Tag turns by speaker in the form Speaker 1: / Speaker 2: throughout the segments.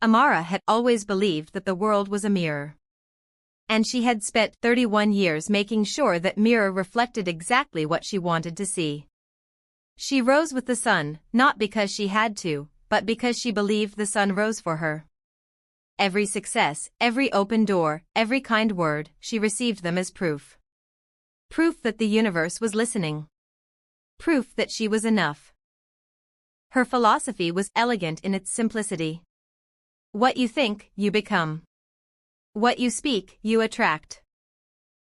Speaker 1: Amara had always believed that the world was a mirror. And she had spent 31 years making sure that mirror reflected exactly what she wanted to see. She rose with the sun, not because she had to, but because she believed the sun rose for her. Every success, every open door, every kind word, she received them as proof. Proof that the universe was listening. Proof that she was enough. Her philosophy was elegant in its simplicity. What you think, you become. What you speak, you attract.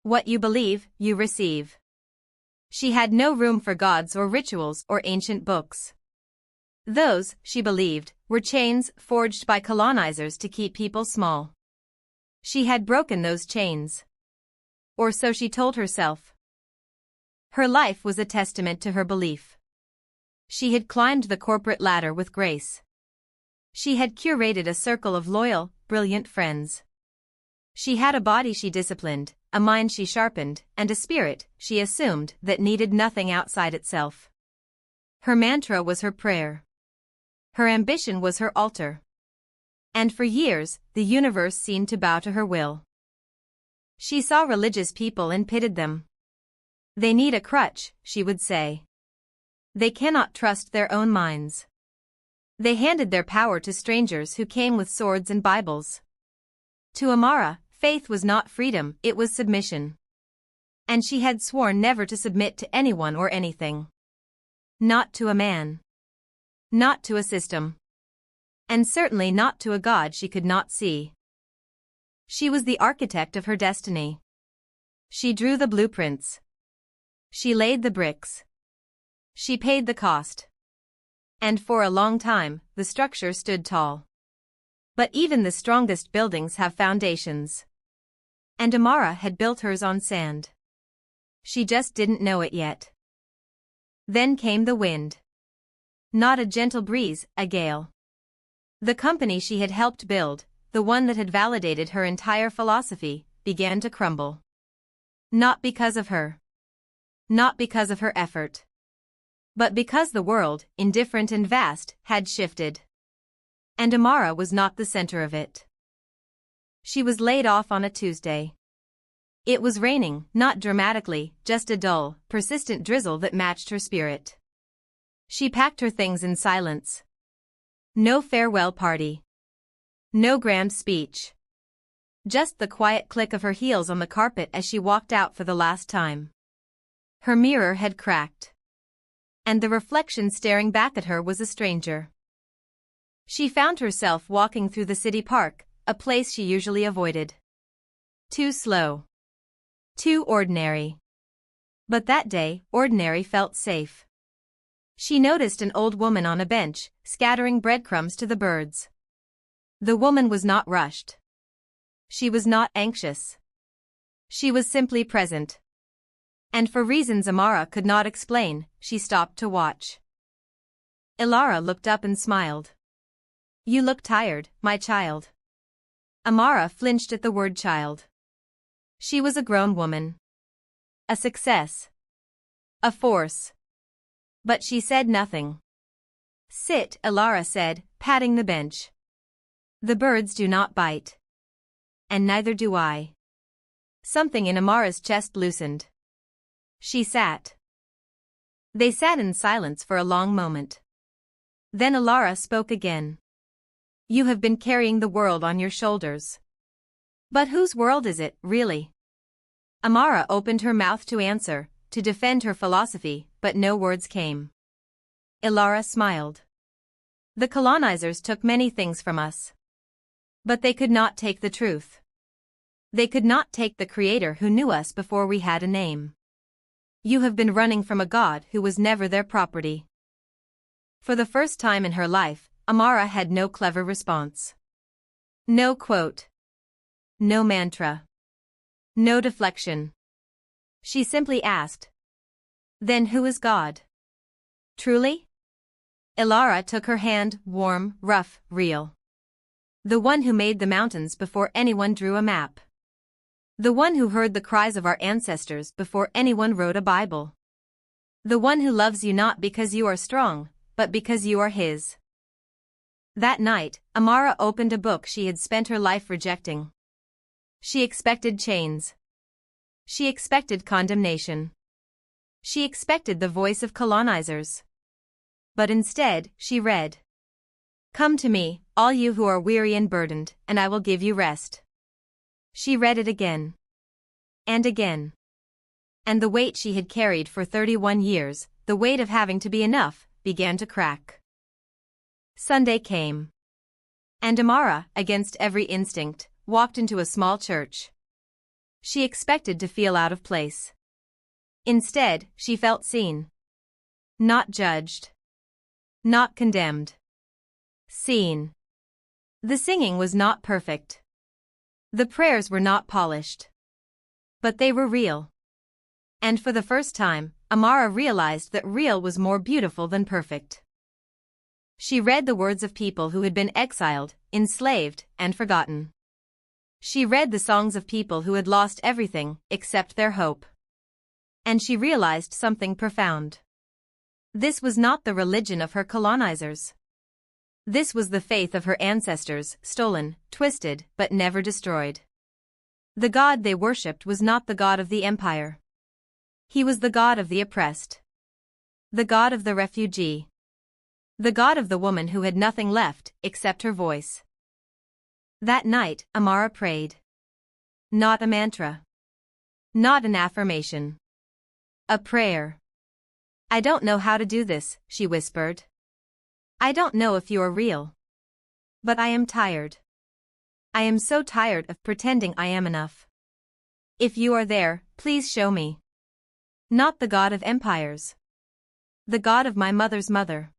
Speaker 1: What you believe, you receive. She had no room for gods or rituals or ancient books. Those, she believed, were chains forged by colonizers to keep people small. She had broken those chains. Or so she told herself. Her life was a testament to her belief. She had climbed the corporate ladder with grace. She had curated a circle of loyal, brilliant friends. She had a body she disciplined, a mind she sharpened, and a spirit, she assumed, that needed nothing outside itself. Her mantra was her prayer. Her ambition was her altar. And for years, the universe seemed to bow to her will. She saw religious people and pitied them. They need a crutch, she would say. They cannot trust their own minds. They handed their power to strangers who came with swords and Bibles. To Amara, faith was not freedom, it was submission. And she had sworn never to submit to anyone or anything. Not to a man. Not to a system. And certainly not to a God she could not see. She was the architect of her destiny. She drew the blueprints. She laid the bricks. She paid the cost. And for a long time, the structure stood tall. But even the strongest buildings have foundations. And Amara had built hers on sand. She just didn't know it yet. Then came the wind. Not a gentle breeze, a gale. The company she had helped build, the one that had validated her entire philosophy, began to crumble. Not because of her. Not because of her effort. But because the world, indifferent and vast, had shifted. And Amara was not the center of it. She was laid off on a Tuesday. It was raining, not dramatically, just a dull, persistent drizzle that matched her spirit. She packed her things in silence. No farewell party. No grand speech. Just the quiet click of her heels on the carpet as she walked out for the last time. Her mirror had cracked. And the reflection staring back at her was a stranger. She found herself walking through the city park, a place she usually avoided. Too slow. Too ordinary. But that day, ordinary felt safe. She noticed an old woman on a bench, scattering breadcrumbs to the birds. The woman was not rushed. She was not anxious. She was simply present. And for reasons Amara could not explain, she stopped to watch. Ilara looked up and smiled. "You look tired, my child." Amara flinched at the word child. She was a grown woman. A success. A force. But she said nothing. "Sit," Ilara said, patting the bench. "The birds do not bite. And neither do I." Something in Amara's chest loosened. She sat. They sat in silence for a long moment. Then Ilara spoke again. "You have been carrying the world on your shoulders. But whose world is it, really?" Amara opened her mouth to answer, to defend her philosophy, but no words came. Ilara smiled. "The colonizers took many things from us. But they could not take the truth. They could not take the Creator who knew us before we had a name. You have been running from a God who was never their property." For the first time in her life, Amara had no clever response. No quote. No mantra. No deflection. She simply asked, "Then who is God? Truly?" Ilara took her hand, warm, rough, real. "The one who made the mountains before anyone drew a map. The one who heard the cries of our ancestors before anyone wrote a Bible. The one who loves you not because you are strong, but because you are his." That night, Amara opened a book she had spent her life rejecting. She expected chains. She expected condemnation. She expected the voice of colonizers. But instead, she read, "Come to me, all you who are weary and burdened, and I will give you rest." She read it again. And again. And the weight she had carried for 31 years, the weight of having to be enough, began to crack. Sunday came. And Amara, against every instinct, walked into a small church. She expected to feel out of place. Instead, she felt seen. Not judged. Not condemned. Seen. The singing was not perfect. The prayers were not polished. But they were real. And for the first time, Amara realized that real was more beautiful than perfect. She read the words of people who had been exiled, enslaved, and forgotten. She read the songs of people who had lost everything except their hope. And she realized something profound. This was not the religion of her colonizers. This was the faith of her ancestors, stolen, twisted, but never destroyed. The God they worshipped was not the God of the empire. He was the God of the oppressed. The God of the refugee. The God of the woman who had nothing left except her voice. That night, Amara prayed. Not a mantra. Not an affirmation. A prayer. "I don't know how to do this," she whispered. "I don't know if you are real. But I am tired. I am so tired of pretending I am enough. If you are there, please show me. Not the God of empires. The God of my mother's mother.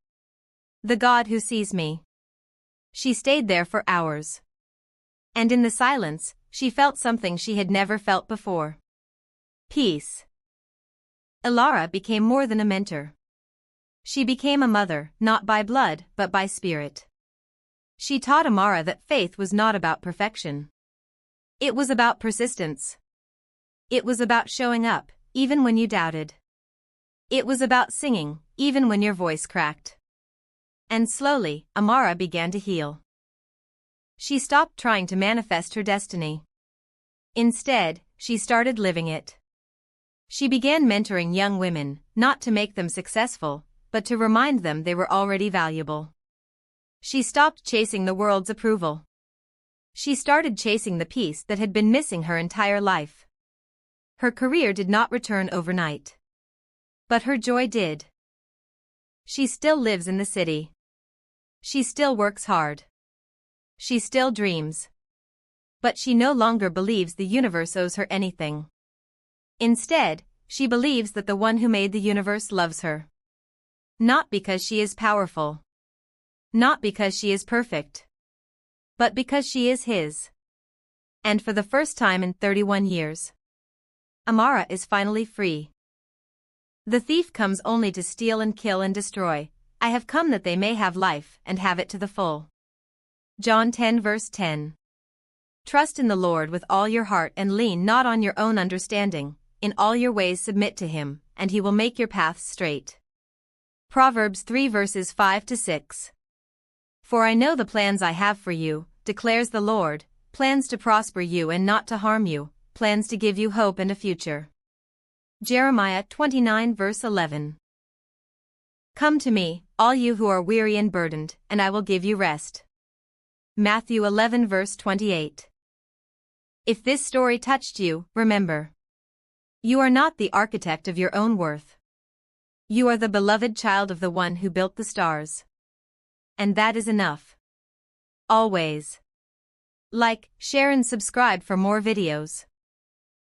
Speaker 1: The God who sees me." She stayed there for hours. And in the silence, she felt something she had never felt before. Peace. Ilara became more than a mentor. She became a mother, not by blood, but by spirit. She taught Amara that faith was not about perfection. It was about persistence. It was about showing up, even when you doubted. It was about singing, even when your voice cracked. And slowly, Amara began to heal. She stopped trying to manifest her destiny. Instead, she started living it. She began mentoring young women, not to make them successful, but to remind them they were already valuable. She stopped chasing the world's approval. She started chasing the peace that had been missing her entire life. Her career did not return overnight. But her joy did. She still lives in the city. She still works hard. She still dreams. But she no longer believes the universe owes her anything. Instead, she believes that the one who made the universe loves her. Not because she is powerful. Not because she is perfect. But because she is his. And for the first time in 31 years, Amara is finally free. The thief comes only to steal and kill and destroy. I have come that they may have life and have it to the full. John 10 verse 10. Trust in the Lord with all your heart and lean not on your own understanding. In all your ways submit to him, and he will make your paths straight. Proverbs 3 verses 5 to 6. For I know the plans I have for you, declares the Lord, plans to prosper you and not to harm you, plans to give you hope and a future. Jeremiah 29 verse 11. Come to me, all you who are weary and burdened, and I will give you rest. Matthew 11 verse 28. If this story touched you, remember. You are not the architect of your own worth. You are the beloved child of the one who built the stars. And that is enough. Always. Like, share and subscribe for more videos.